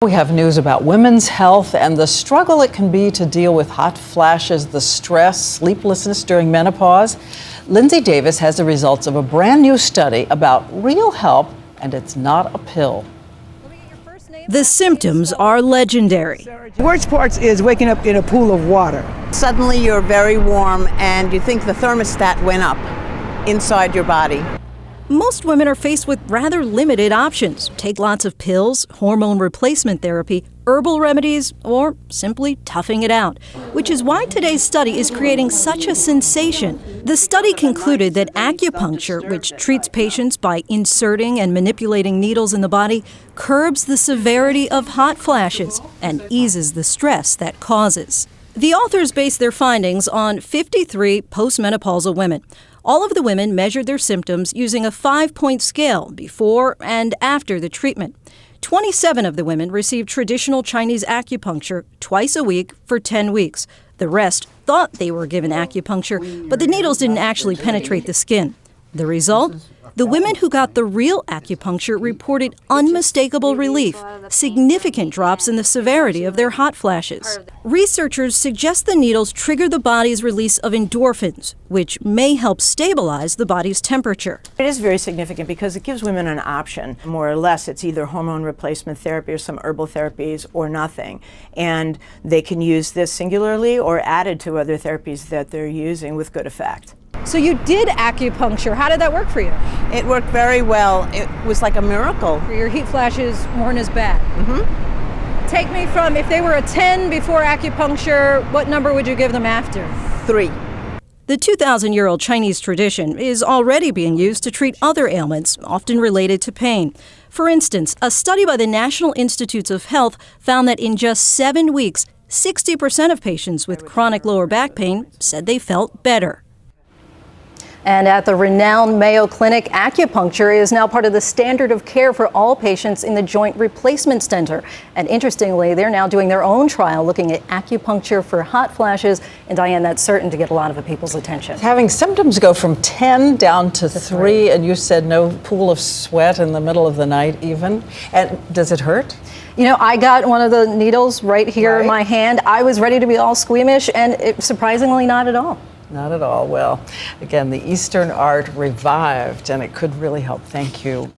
We have news about women's health and the struggle it can be to deal with hot flashes, the stress, sleeplessness during menopause. Lindsay Davis has the results of a brand new study about real help, and it's not a pill. The symptoms are legendary. The worst part is waking up in a pool of water. Suddenly you're very warm and you think the thermostat went up inside your body. Most women are faced with rather limited options. Take lots of pills, hormone replacement therapy, herbal remedies, or simply toughing it out, which is why today's study is creating such a sensation. The study concluded that acupuncture, which treats patients by inserting and manipulating needles in the body, curbs the severity of hot flashes and eases the stress that causes. The authors based their findings on 53 postmenopausal women. All of the women measured their symptoms using a 5-point scale before and after the treatment. 27 of the women received traditional Chinese acupuncture twice a week for 10 weeks. The rest thought they were given acupuncture, but the needles didn't actually penetrate the skin. The result? The women who got the real acupuncture reported unmistakable relief, significant drops in the severity of their hot flashes. Researchers suggest the needles trigger the body's release of endorphins, which may help stabilize the body's temperature. It is very significant because it gives women an option. More or less, it's either hormone replacement therapy or some herbal therapies or nothing. And they can use this singularly or added to other therapies that they're using with good effect. So you did acupuncture. How did that work for you? It worked very well. It was like a miracle. Your heat flashes weren't as bad. Take me from, if they were a 10 before acupuncture, what number would you give them after? 3. The 2,000-year-old Chinese tradition is already being used to treat other ailments, often related to pain. For instance, a study by the National Institutes of Health found that in just 7 weeks, 60% of patients with chronic lower back pain said they felt better. And at the renowned Mayo Clinic, acupuncture is now part of the standard of care for all patients in the Joint Replacement Center. And interestingly, they're now doing their own trial looking at acupuncture for hot flashes. And Diane, that's certain to get a lot of people's attention. Having symptoms go from 10 down to 3, and you said no pool of sweat in the middle of the night even. And does it hurt? You know, I got one of the needles right here in my hand. I was ready to be all squeamish, and surprisingly not at all. Not at all. Well, again, the Eastern art revived, and it could really help. Thank you.